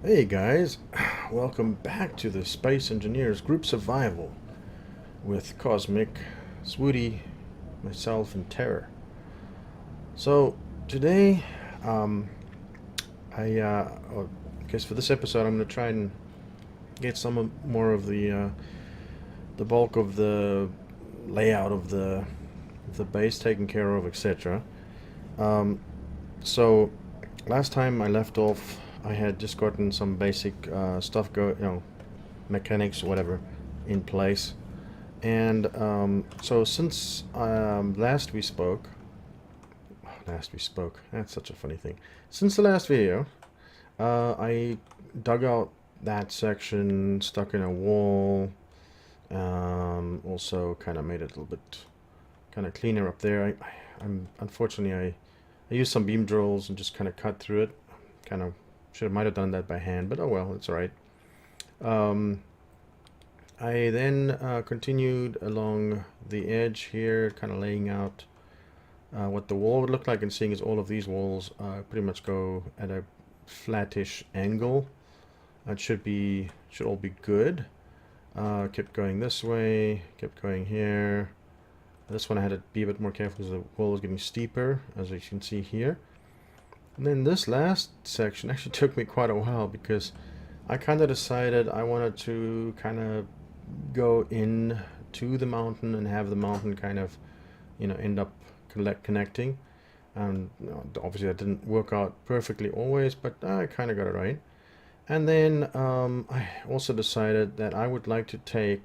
Hey guys, welcome back to the Space Engineers Group Survival with Cosmic, Swoody, myself, and Terror. So today, um, I guess for this episode, I'm going to try and get more of the bulk of the layout of the base taken care of, etc. Um, so last time I left off, I had just gotten some basic stuff mechanics, whatever, in place. And so since last we spoke, that's such a funny thing. Since the last video, I dug out that section, stuck in a wall, also kind of made it a little bit kind of cleaner up there. I'm unfortunately I used some beam drills and just kind of cut through it. Might have done that by hand, but oh well, it's all right. Um, I then continued along the edge here, kind of laying out what the wall would look like, and seeing as all of these walls pretty much go at a flattish angle. It should all be good. Kept going this way, kept going here. This one I had to be a bit more careful because the wall was getting steeper, as you can see here. And then this last section actually took me quite a while because I kind of decided I wanted to kind of go in to the mountain and have the mountain kind of, end up connecting. And obviously that didn't work out perfectly always, but I kind of got it right. And then I also decided that I would like to take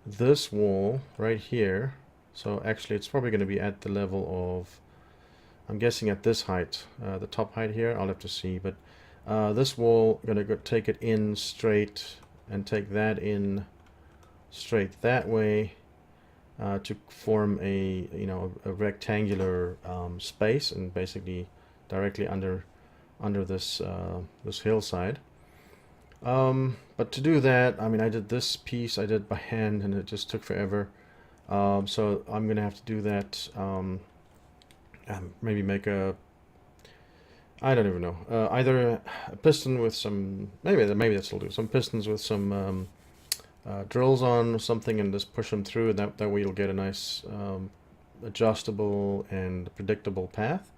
this wall right here. So actually it's probably going to be at the level of, I'm guessing at this height, the top height here. I'll have to see, but this wall, I'm going to take it in straight and take that in straight that way to form a rectangular space, and basically directly under this hillside. But to do that, I mean, I did this piece I did by hand, and it just took forever. So I'm gonna have to do that. Maybe make I don't even know. Either a piston with some, maybe that'll do. Some pistons with some drills on something, and just push them through, and that way you'll get a nice adjustable and predictable path.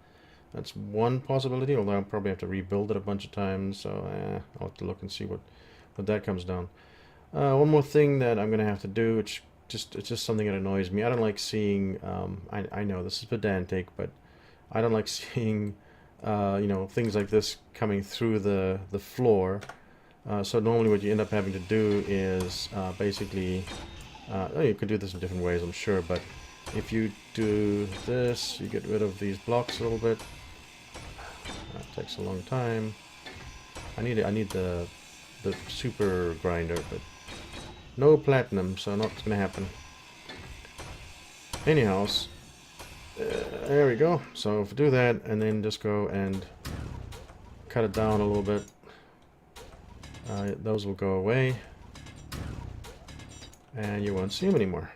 That's one possibility, although I'll probably have to rebuild it a bunch of times, so I'll have to look and see what that comes down. One more thing that I'm going to have to do, which it's just something that annoys me. I don't like seeing, I know this is pedantic, but I don't like seeing, things like this coming through the floor. So normally what you end up having to do is basically, you could do this in different ways, I'm sure, but if you do this, you get rid of these blocks a little bit. That takes a long time. I need the super grinder, but no platinum, so not gonna happen. Anyhow, there we go. So if we do that, and then just go and cut it down a little bit, those will go away, and you won't see them anymore.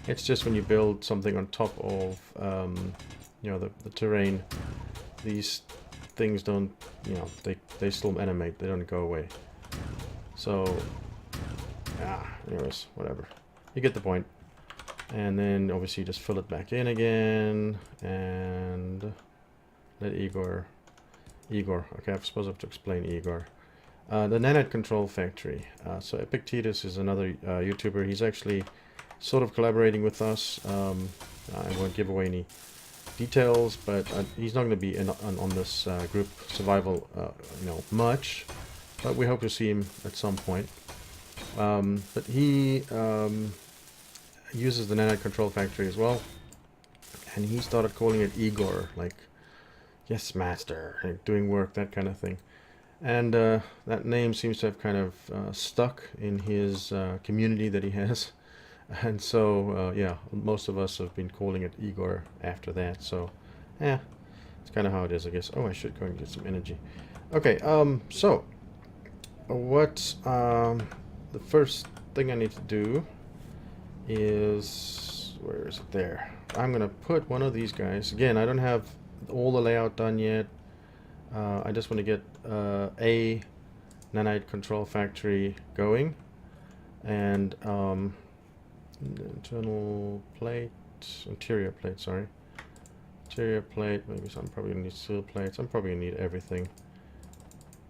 It's just when you build something on top of, the terrain, these things don't, they still animate. They don't go away. So, anyways, whatever. You get the point. And then obviously just fill it back in again, and let Igor. Okay, I suppose I have to explain Igor. The Nanite Control Factory. So Epictetus is another YouTuber. He's actually sort of collaborating with us. I won't give away any details, but he's not going to be on this group survival, much. But we hope to see him at some point. But he uses the Nanite Control Factory as well, and he started calling it Igor, like yes, master, like doing work, that kind of thing. And that name seems to have kind of stuck in his community that he has. And so, yeah, most of us have been calling it Igor after that. So, yeah, it's kind of how it is, I guess. Oh, I should go and get some energy. Okay, so, the first thing I need to do is, where is it there? I'm going to put one of these guys. Again, I don't have all the layout done yet. I just want to get a nanite control factory going, and internal plate, interior plate, sorry. Interior plate, maybe some, probably gonna need steel plates. I'm probably gonna need everything.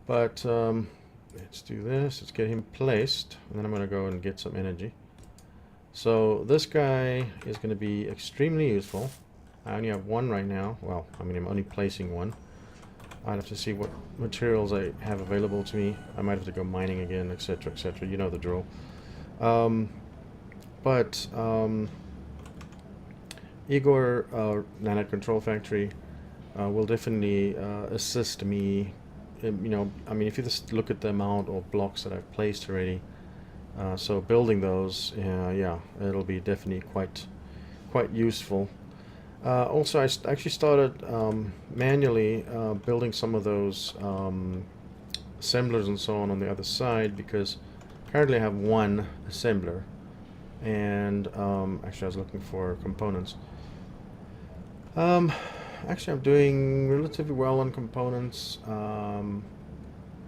But let's do this. Let's get him placed, and then I'm gonna go and get some energy. So this guy is gonna be extremely useful. I only have one right now. Well, I mean, I'm only placing one. I'd have to see what materials I have available to me. I might have to go mining again, etc., etc. You know the drill. Igor Nanite Control Factory will definitely assist me. You know, I mean, if you just look at the amount of blocks that I've placed already, so building those, yeah, it'll be definitely quite useful. Also, I actually started manually building some of those assemblers and so on the other side, because currently I have one assembler, and actually I was looking for components. Actually I'm doing relatively well on components.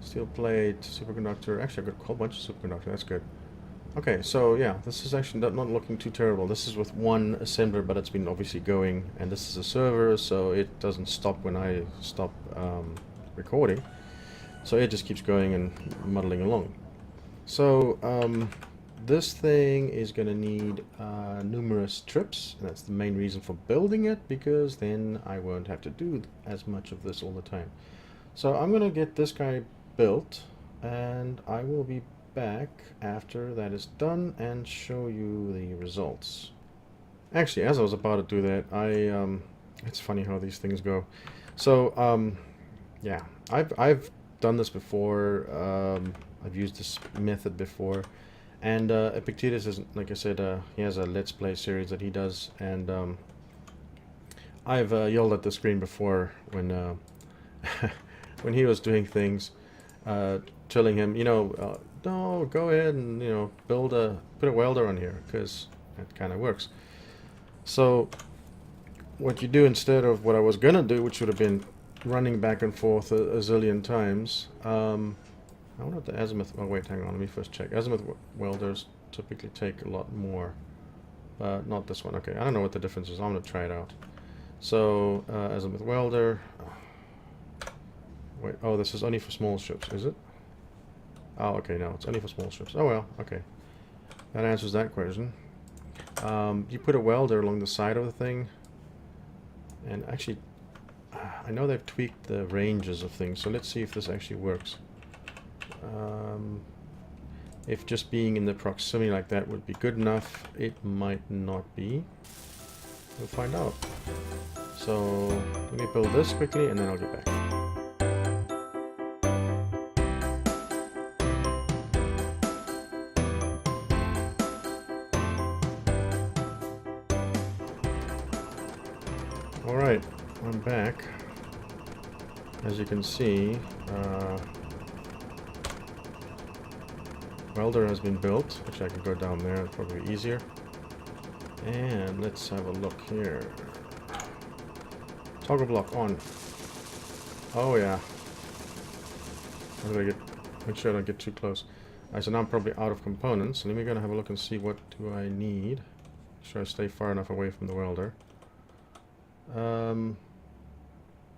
Steel plate, superconductor. Actually I've got a whole bunch of superconductor, that's good. Okay, so yeah, this is actually not looking too terrible. This is with one assembler, but it's been obviously going, and this is a server, so it doesn't stop when I stop recording. So it just keeps going and muddling along. So this thing is going to need numerous trips, and that's the main reason for building it, because then I won't have to do as much of this all the time. So I'm going to get this guy built, and I will be back after that is done and show you the results. Actually, as I was about to do that, it's funny how these things go. So yeah, I've done this before. I've used this method before, and Epictetus is, like I said, he has a Let's Play series that he does, and I've yelled at the screen before when when he was doing things, telling him, you know, no, go ahead and, you know, put a welder on here, because that kind of works. So what you do instead of what I was gonna do, which would have been running back and forth a zillion times, I wonder if the azimuth, oh wait, hang on, let me first check. Azimuth welders typically take a lot more, not this one. Okay, I don't know what the difference is. I'm gonna try it out. So azimuth welder, wait, oh, this is only for small ships, is it? Oh, okay, no, it's only for small ships. Oh well, okay. That answers that question. You put a welder along the side of the thing, and actually, I know they've tweaked the ranges of things, so let's see if this actually works. If just being in the proximity like that would be good enough, it might not be. We'll find out. So, let me build this quickly, and then I'll get back. Alright, I'm back. As you can see, welder has been built. Actually, I can go down there, it'll probably be easier. And let's have a look here. Toggle block on. Oh yeah. I'm gonna make sure I don't get too close. Alright, so now I'm probably out of components. Let me go and have a look and see what do I need. Make sure I stay far enough away from the welder.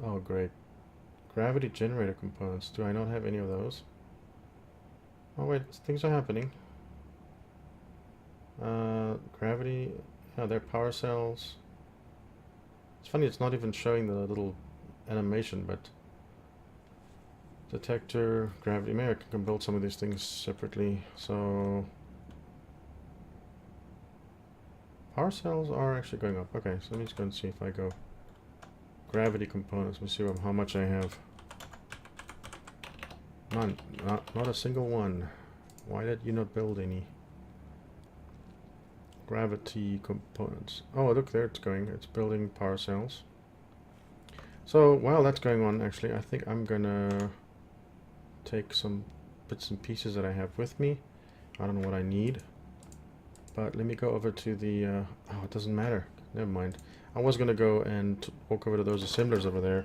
Oh great. Gravity generator components. Do I not have any of those? Oh wait, things are happening. Gravity, yeah, they're power cells. It's funny, it's not even showing the little animation, but detector, gravity. Maybe I can build some of these things separately. So power cells are actually going up. Okay, so let me just go and see if I go gravity components. Let me see how much I have. None. Not a single one. Why did you not build any? Gravity components. Oh, look, there it's going. It's building power cells. So while that's going on, actually, I think I'm gonna take some bits and pieces that I have with me. I don't know what I need, but let me go over to the oh, it doesn't matter, never mind. I was gonna go and walk over to those assemblers over there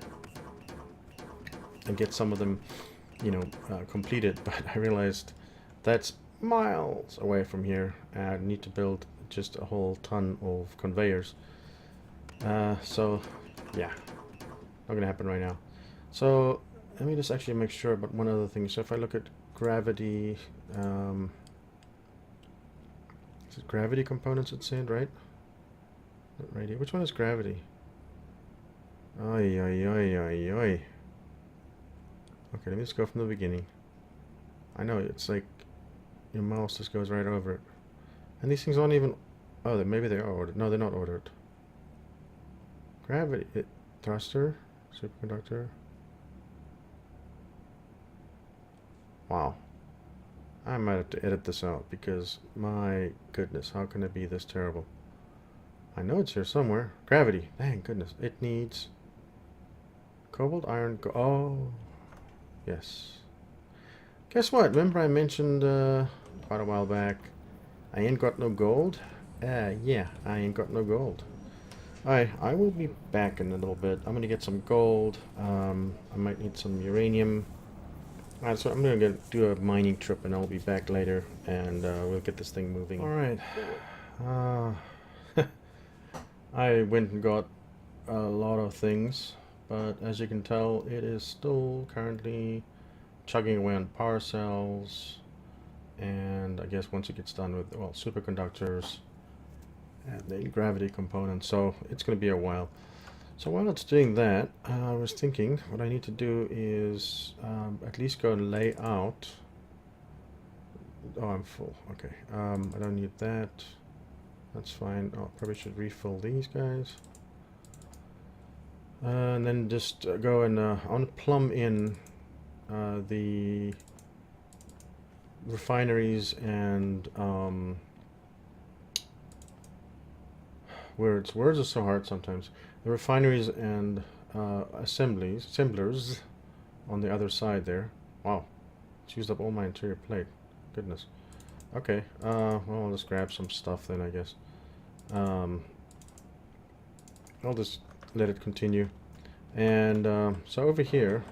and get some of them, you know, completed. But I realized that's miles away from here. I need to build just a whole ton of conveyors. So yeah, not gonna happen right now. So let me just actually make sure about one other thing. So if I look at gravity, is it gravity components it said, right? Right here. Which one is gravity? Oi, oi, oi, oi, oi. Okay, let me just go from the beginning. I know, it's like your mouse just goes right over it. And these things aren't even... Oh, maybe they are ordered. No, they're not ordered. Gravity. Thruster. Superconductor. Wow. I might have to edit this out because, my goodness, how can it be this terrible? I know it's here somewhere. Gravity. Thank goodness. It needs... Cobalt, iron, oh, yes. Guess what? Remember I mentioned quite a while back, I ain't got no gold? Yeah, I ain't got no gold. Alright, I will be back in a little bit. I'm gonna get some gold. I might need some uranium. Alright, so I'm gonna do a mining trip and I'll be back later and we'll get this thing moving. Alright. I went and got a lot of things. But as you can tell, it is still currently chugging away on power cells, and I guess once it gets done with, well, superconductors and the gravity component, so it's going to be a while. So while it's doing that, I was thinking what I need to do is at least go and lay out. Oh, I'm full. Okay, I don't need that. That's fine. Oh, probably should refill these guys. And then just go and I want to plumb in the refineries and words are so hard sometimes. The refineries and assemblers on the other side there. Wow, it's used up all my interior plate. Goodness. Okay. Well, I'll just grab some stuff then, I guess. I'll just let it continue. And so over here,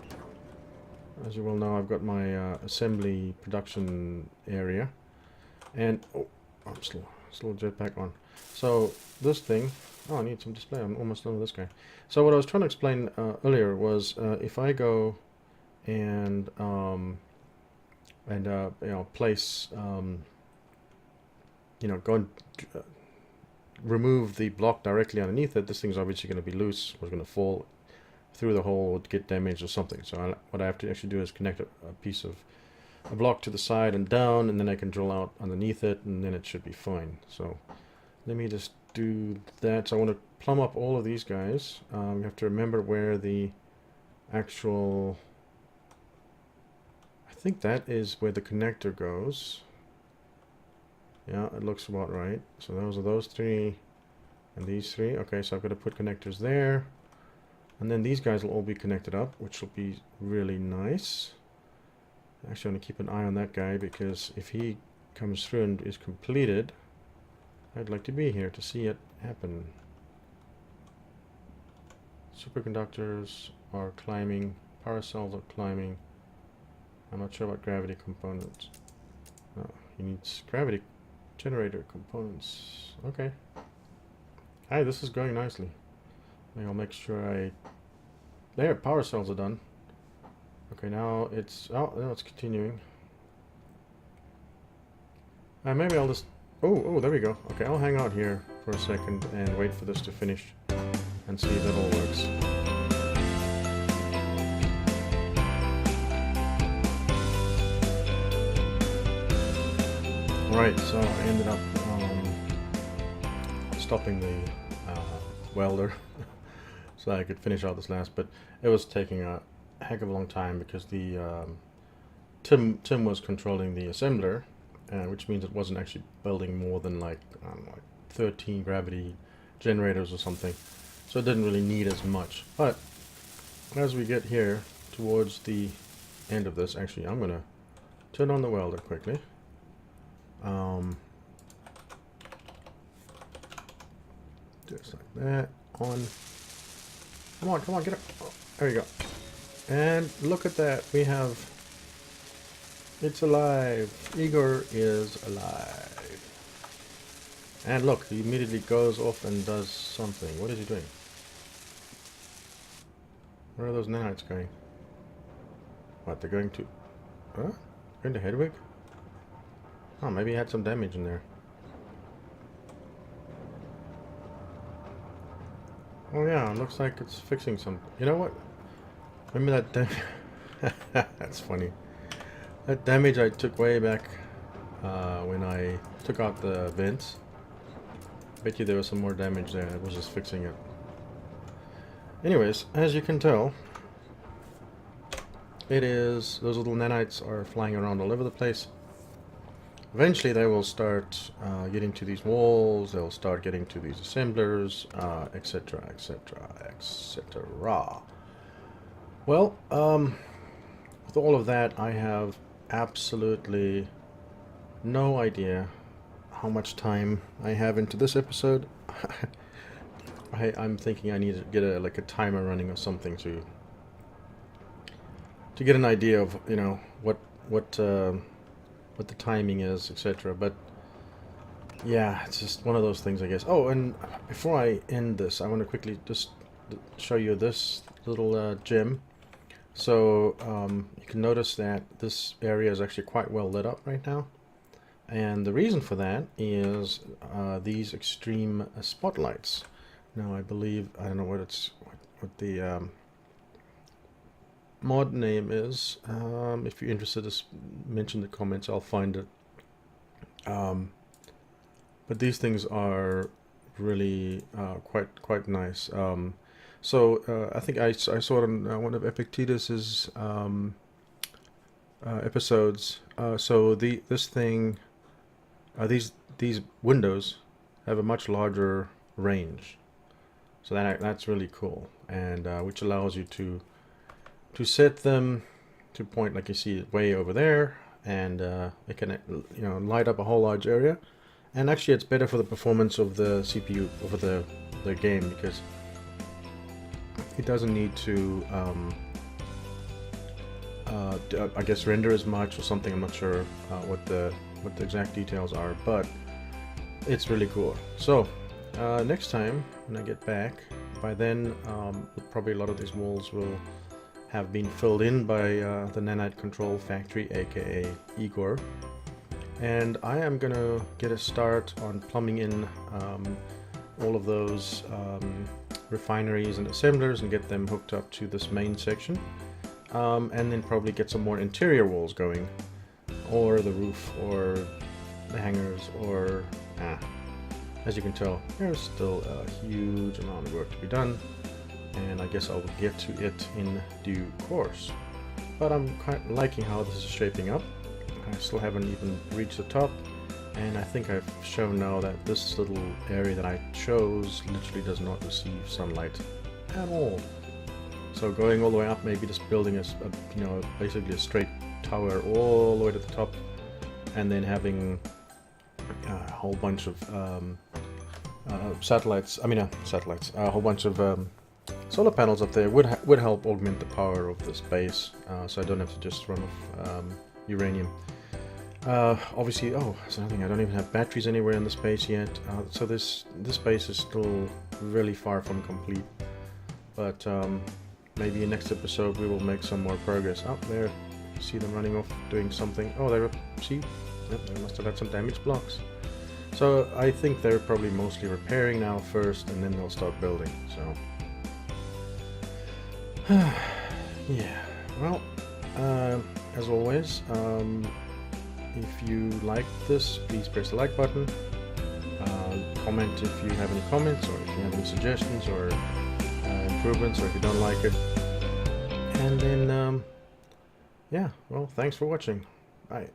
as you well know, I've got my assembly production area, and oh, I'm slow jetpack on. So this thing, oh, I need some display. I'm almost done with this guy. So what I was trying to explain earlier was if I go and you know, place you know, go and remove the block directly underneath it, this thing's obviously going to be loose, or going to fall through the hole, or get damaged or something. So what I have to actually do is connect a piece of a block to the side and down, and then I can drill out underneath it, and then it should be fine. So let me just do that. So I want to plumb up all of these guys. You have to remember where the actual, I think that is where the connector goes. Yeah, it looks about right. So those are those three and these three. Okay, so I've got to put connectors there. And then these guys will all be connected up, which will be really nice. Actually, I want to keep an eye on that guy, because if he comes through and is completed, I'd like to be here to see it happen. Superconductors are climbing. Power cells are climbing. I'm not sure about gravity components. No, he needs gravity generator components. Okay. Hi, this is going nicely. Maybe I'll make sure there, power cells are done. Okay, now it's, oh, now it's continuing. Maybe I'll just, oh, there we go. Okay, I'll hang out here for a second and wait for this to finish and see if that all works. Right, so I ended up stopping the welder so I could finish out this last, but it was taking a heck of a long time because the Tim was controlling the assembler, which means it wasn't actually building more than like, I don't know, like 13 gravity generators or something, so it didn't really need as much. But as we get here towards the end of this, actually I'm gonna turn on the welder quickly. Just like that. On. Come on, get up. Oh, there you go. And look at that, we have... It's alive. Igor is alive. And look, he immediately goes off and does something. What is he doing? Where are those nanites going? What, they're going to... Huh? Going to Hedwig? Oh, maybe he had some damage in there. Oh yeah, it looks like it's fixing some... You know what? Remember that damage? That's funny. That damage I took way back when I took out the vents. Bet you there was some more damage there. I was just fixing it. Anyways, as you can tell, it is... Those little nanites are flying around all over the place. Eventually they will start getting to these walls, they'll start getting to these assemblers, etc, etc, etc. Well, with all of that, I have absolutely no idea how much time I have into this episode. I'm thinking I need to get a timer running or something to get an idea of, you know, what the timing is, etc. But yeah, it's just one of those things, I guess. Oh, and before I end this, I want to quickly just show you this little gem. So you can notice that this area is actually quite well lit up right now, and the reason for that is these extreme spotlights. Now I believe, I don't know what what the mod name is. If you're interested, just mention in the comments, I'll find it. But these things are really quite nice. So I think I saw it on one of Epictetus's episodes. So these windows have a much larger range, so that's really cool, and which allows you to set them to point, like you see way over there, and it can, you know, light up a whole large area. And actually it's better for the performance of the CPU over the game, because it doesn't need to I guess render as much or something. I'm not sure what the exact details are, but it's really cool. So next time when I get back, by then probably a lot of these walls will have been filled in by the Nanite Control Factory, aka Igor, and I am gonna get a start on plumbing in all of those refineries and assemblers and get them hooked up to this main section, and then probably get some more interior walls going, or the roof, or the hangars, or as you can tell, there's still a huge amount of work to be done, and I guess I'll get to it in due course. But I'm quite liking how this is shaping up. I still haven't even reached the top, and I think I've shown now that this little area that I chose literally does not receive sunlight at all. So going all the way up, maybe just building you know, basically a straight tower all the way to the top, and then having a whole bunch of satellites. I mean, a whole bunch of solar panels up there would help augment the power of this base, so I don't have to just run off uranium. Obviously, oh, that's another thing, I don't even have batteries anywhere in the space yet, so this base is still really far from complete, but maybe in next episode we will make some more progress. Oh, there, see them running off doing something. Oh, see, yep, they must have had some damaged blocks. So I think they're probably mostly repairing now first, and then they'll start building, so yeah, well, as always, if you like this, please press the like button, comment if you have any comments, or if you have any suggestions or improvements, or if you don't like it, and then yeah, well, thanks for watching. Bye.